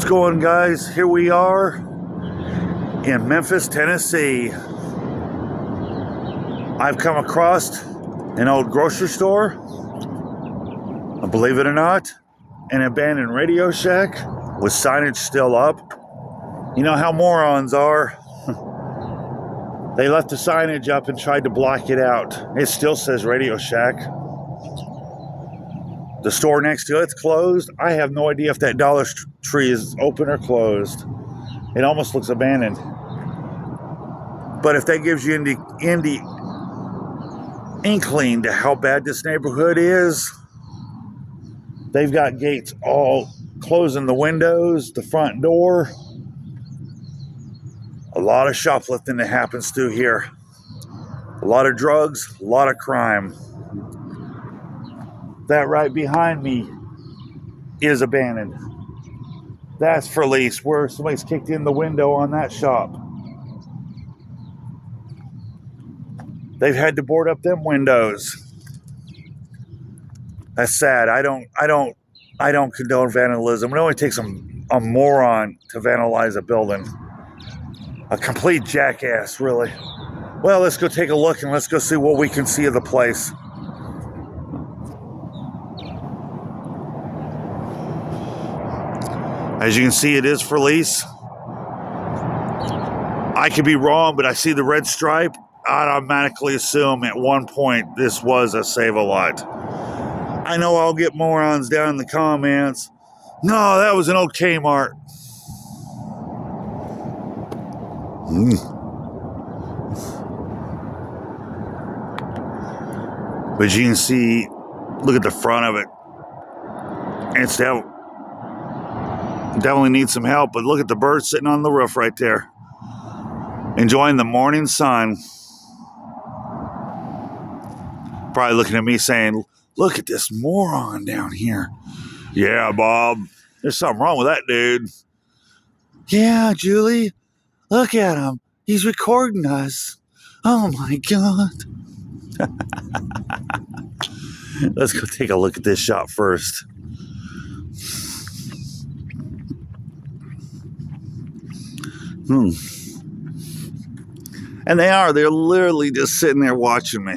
going, guys? Here we are in Memphis, Tennessee. I've come across an old grocery store, believe it or not, an abandoned Radio Shack with signage still up. You know how morons are. They left the signage up and tried to block it out. It still says Radio Shack. The store next to it's closed. I have no idea if that Dollar Tree is open or closed. It almost looks abandoned. But if that gives you any inkling to how bad this neighborhood is, they've got gates all closing the windows, the front door. A lot of shoplifting that happens through here. A lot of drugs, a lot of crime. That right behind me is abandoned. That's for lease, where somebody's kicked in the window on that shop. They've had to board up them windows. That's sad. I don't condone vandalism. It only takes a moron to vandalize a building. A complete jackass, really. Well, let's go take a look and let's go see what we can see of the place. As you can see, it is for lease. I could be wrong, but I see the red stripe. I'd automatically assume at one point this was a Save-A-Lot. I know I'll get morons down in the comments. No, that was an old Kmart. But you can see, look at the front of it. It's definitely needs some help, but look at the bird sitting on the roof right there, enjoying the morning sun. Probably looking at me saying, look at this moron down here. Yeah, Bob, there's something wrong with that dude. Yeah, Julie, look at him. He's recording us. Oh my God. Let's go take a look at this shop first. And they're literally just sitting there watching me.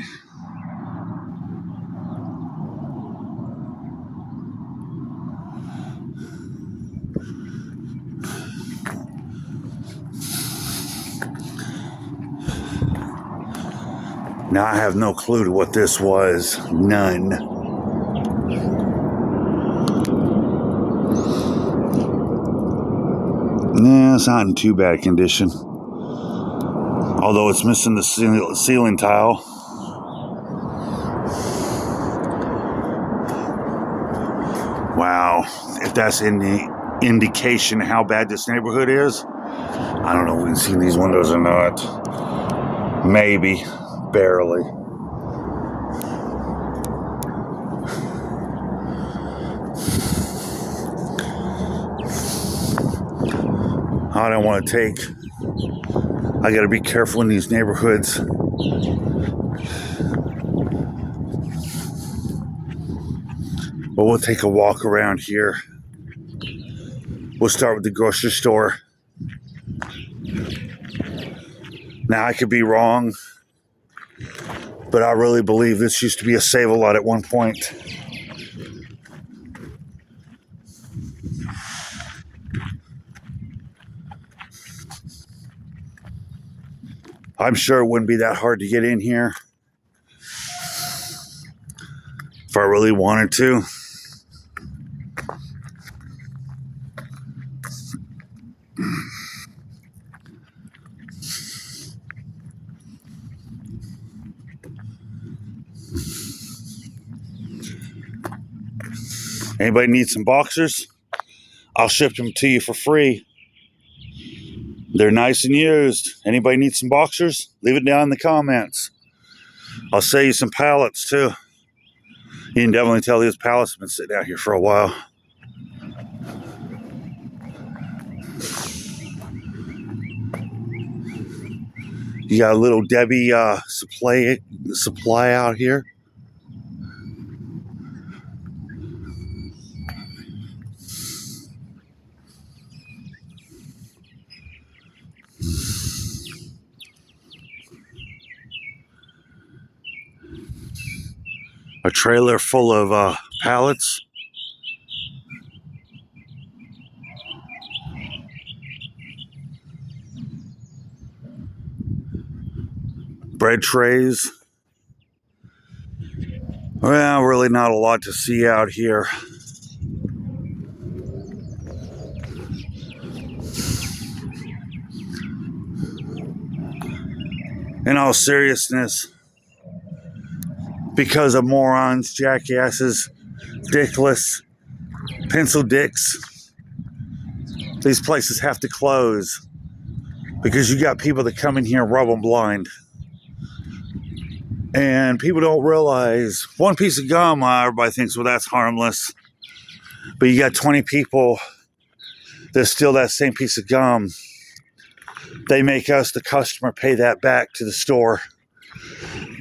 Now I have no clue to what this was. None. Nah, it's not in too bad condition. Although it's missing the ceiling tile. Wow. If that's any indication how bad this neighborhood is, I don't know if we can see these windows or not. Maybe. Barely. I don't want to take. I got to be careful in these neighborhoods. But we'll take a walk around here. We'll start with the grocery store. Now, I could be wrong, but I really believe this used to be a Save-A-Lot at one point. I'm sure it wouldn't be that hard to get in here if I really wanted to. Anybody need some boxers? I'll ship them to you for free. They're nice and used. Anybody need some boxers? Leave it down in the comments. I'll sell you some pallets too. You can definitely tell these pallets have been sitting out here for a while. You got a little Debbie supply out here. A trailer full of pallets. Bread trays. Well, really not a lot to see out here. In all seriousness, because of morons, jackasses, dickless, pencil dicks, these places have to close because you got people that come in here and rub them blind. And people don't realize one piece of gum, everybody thinks, well, that's harmless. But you got 20 people that steal that same piece of gum. They make us, the customer, pay that back to the store.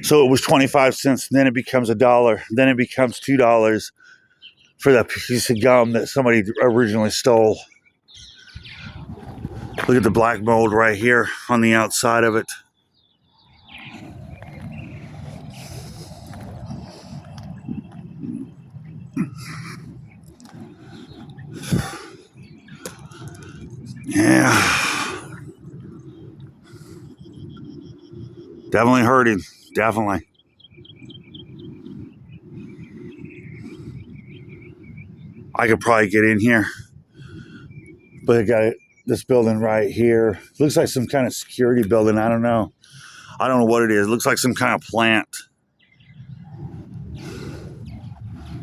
So it was 25 cents, then it becomes $1, then it becomes $2 for that piece of gum that somebody originally stole. Look at the black mold right here on the outside of it. Yeah. Definitely hurting. Definitely. I could probably get in here. But I got this building right here. Looks like some kind of security building. I don't know. I don't know what it is. It looks like some kind of plant.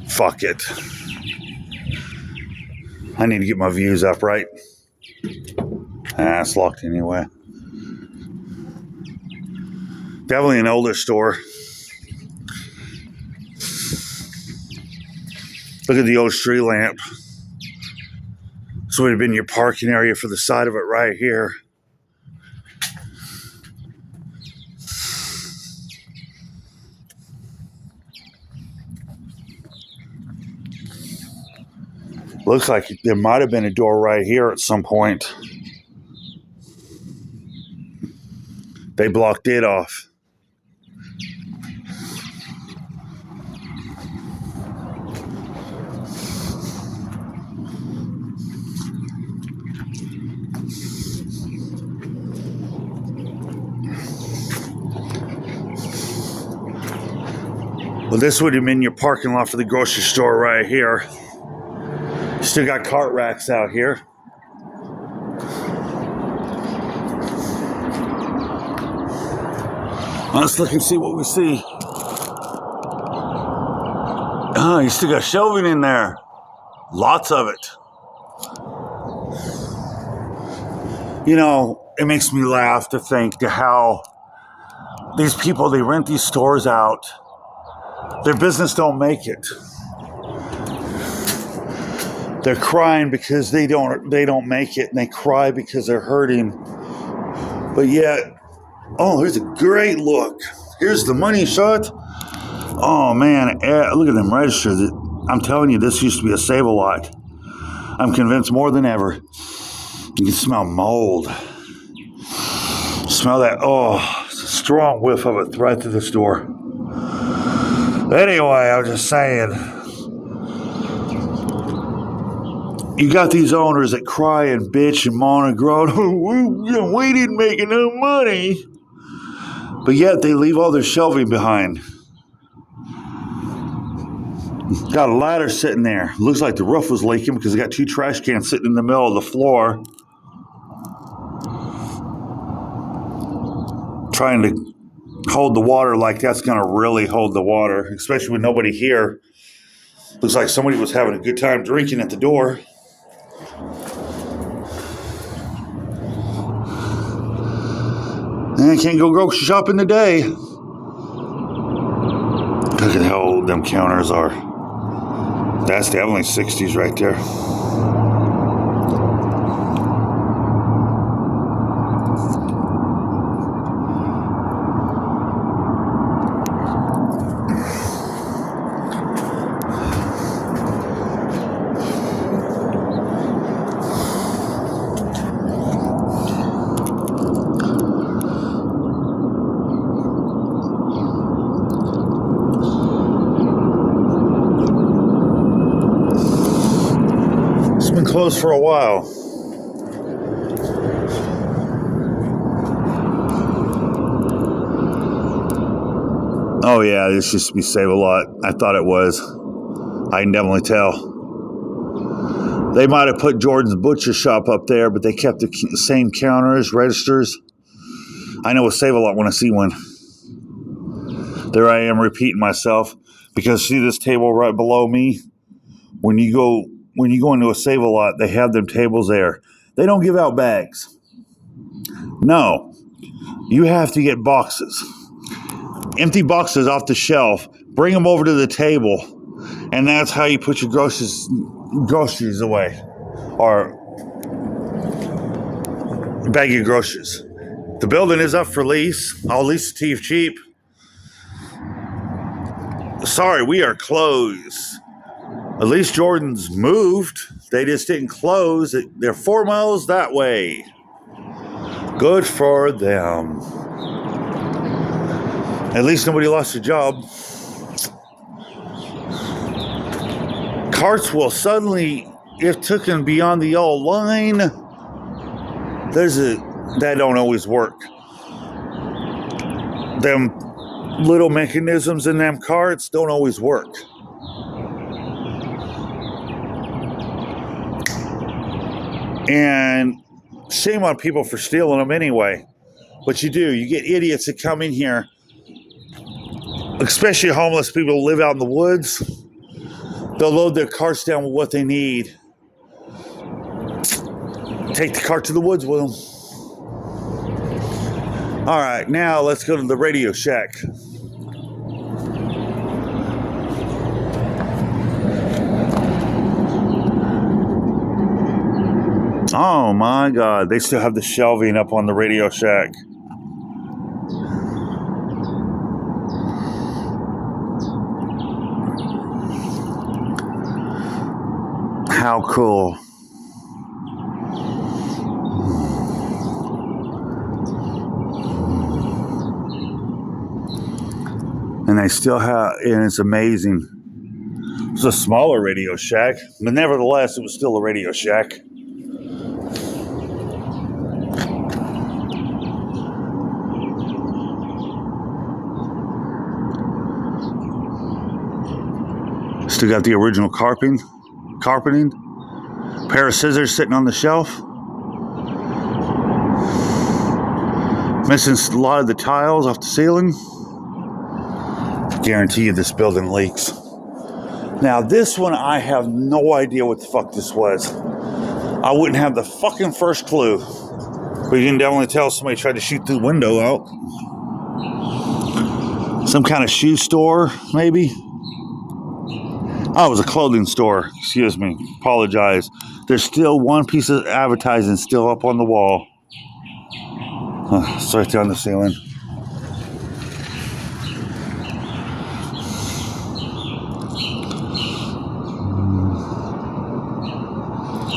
Fuck it. I need to get my views up, right? It's locked anyway. Definitely an older store. Look at the old street lamp. This would have been your parking area for the side of it right here. Looks like there might have been a door right here at some point. They blocked it off. Well, this would have been your parking lot for the grocery store right here. Still got cart racks out here. Let's look and see what we see. Oh, you still got shelving in there. Lots of it. You know, it makes me laugh to think to how these people, they rent these stores out. Their business don't make it. They're crying because they don't make it, and they cry because they're hurting. But yet, oh, here's a great look. Here's the money shot. Oh man, look at them registers. I'm telling you, this used to be a Save-A-Lot. I'm convinced more than ever. You can smell mold. Smell that. Oh, it's a strong whiff of it right through the store. Anyway, I was just saying, you got these owners that cry and bitch and moan and groan. We didn't make enough money. But yet they leave all their shelving behind. Got a ladder sitting there. Looks like the roof was leaking because they got 2 trash cans sitting in the middle of the floor. Trying to hold the water like that's going to really hold the water, especially with nobody here. Looks like somebody was having a good time drinking at the door. And I can't go grocery shopping today. Look at how old them counters are. That's definitely 60s right there. closed for a while. Oh yeah, this used to be Save-A-Lot. I thought it was. I can definitely tell. They might have put Jordan's Butcher Shop up there, but they kept the same counters, registers. I know a Save-A-Lot when I see one. There I am repeating myself because see this table right below me? When you go into a Save-A-Lot, they have them tables there. They don't give out bags. No. You have to get boxes. Empty boxes off the shelf. Bring them over to the table. And that's how you put your groceries away. Or bag your groceries. The building is up for lease. I'll lease it to you cheap. Sorry, we are closed. At least Jordan's moved. They just didn't close. They're 4 miles that way. Good for them. At least nobody lost their job. Carts will suddenly, if taken beyond the yellow line, that don't always work. Them little mechanisms in them carts don't always work. And shame on people for stealing them anyway. But you do. You get idiots that come in here, especially homeless people who live out in the woods. They'll load their carts down with what they need. Take the cart to the woods with them. All right, now let's go to the Radio Shack. Oh my God, they still have the shelving up on the Radio Shack. How cool. And they still have, and it's amazing. It's a smaller Radio Shack, but nevertheless, it was still a Radio Shack. Still got the original carpeting. Pair of scissors sitting on the shelf. Missing a lot of the tiles off the ceiling. Guarantee you this building leaks. Now this one, I have no idea what the fuck this was. I wouldn't have the fucking first clue. But you can definitely tell somebody tried to shoot the window out. Some kind of shoe store, maybe. Oh, it was a clothing store. Excuse me. Apologize. There's still one piece of advertising still up on the wall. It's right there on the ceiling.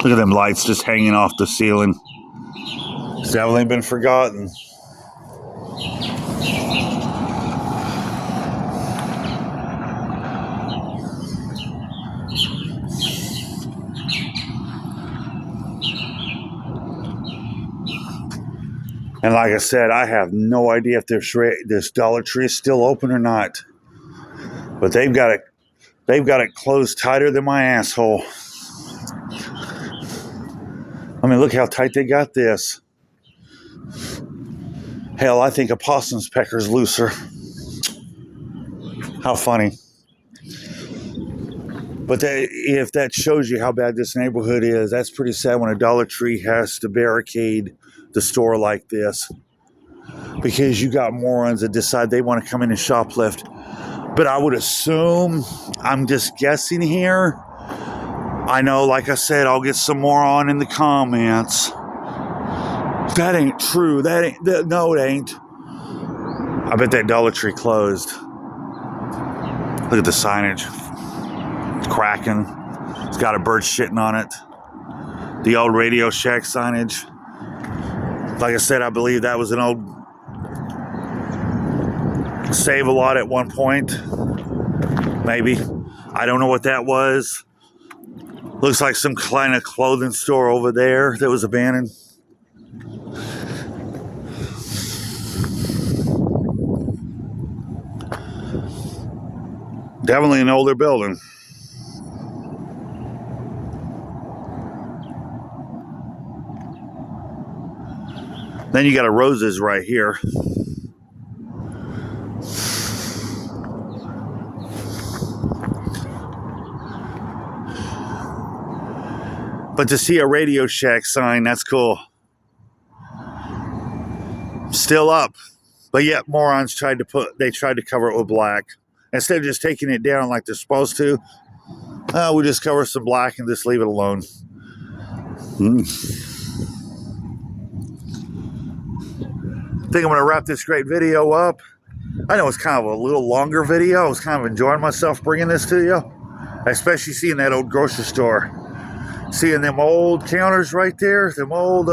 Look at them lights just hanging off the ceiling. It's definitely been forgotten. And like I said, I have no idea if this Dollar Tree is still open or not. But they've got it closed tighter than my asshole. I mean, look how tight they got this. Hell, I think a possum's pecker's looser. How funny. But if that shows you how bad this neighborhood is, that's pretty sad when a Dollar Tree has to barricade the store like this. Because you got morons that decide they want to come in and shoplift. But I would assume, I'm just guessing here. I know, like I said, I'll get some more on in the comments. That ain't true. No, it ain't. I bet that Dollar Tree closed. Look at the signage. It's cracking. It's got a bird shitting on it. The old Radio Shack signage. Like I said, I believe that was an old Save-A-Lot at one point. Maybe. I don't know what that was. Looks like some kind of clothing store over there that was abandoned. Definitely an older building. Then you got a Roses right here. But to see a Radio Shack sign, that's cool. Still up. But yet morons tried to cover it with black. Instead of just taking it down like they're supposed to, we just cover some black and just leave it alone. I think I'm going to wrap this great video up. I know it's kind of a little longer video. I was kind of enjoying myself bringing this to you. Especially seeing that old grocery store. Seeing them old counters right there. Them old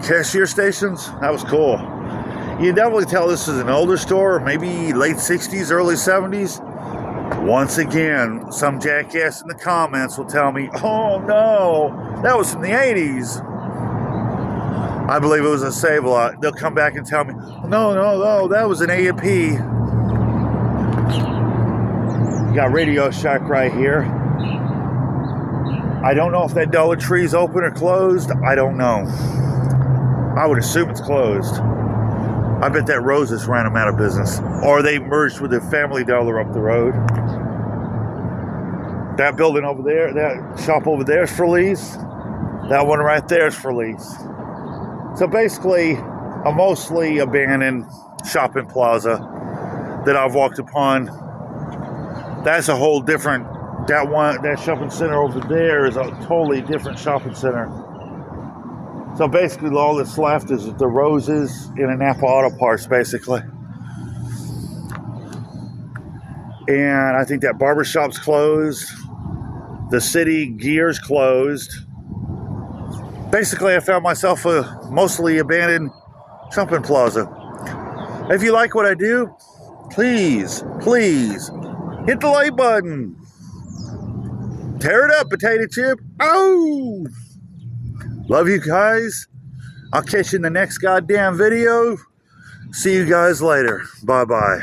cashier stations. That was cool. You can definitely tell this is an older store. Maybe late 60s, early 70s. Once again, some jackass in the comments will tell me, oh no, that was from the 80s. I believe it was a Save-A-Lot. They'll come back and tell me, no, that was an A&P. You got Radio Shack right here. I don't know if that Dollar Tree's open or closed. I don't know. I would assume it's closed. I bet that Roses ran them out of business. Or they merged with the Family Dollar up the road. That building over there, that shop over there is for lease. That one right there is for lease. So basically, a mostly abandoned shopping plaza that I've walked upon. That's a whole different, that shopping center over there is a totally different shopping center. So basically all that's left is the Roses and a Napa Auto Parts basically. And I think that barber shop's closed. The city gear's closed. Basically, I found myself a mostly abandoned shopping plaza. If you like what I do, please hit the like button. Tear it up, potato chip. Oh! Love you guys. I'll catch you in the next goddamn video. See you guys later. Bye-bye.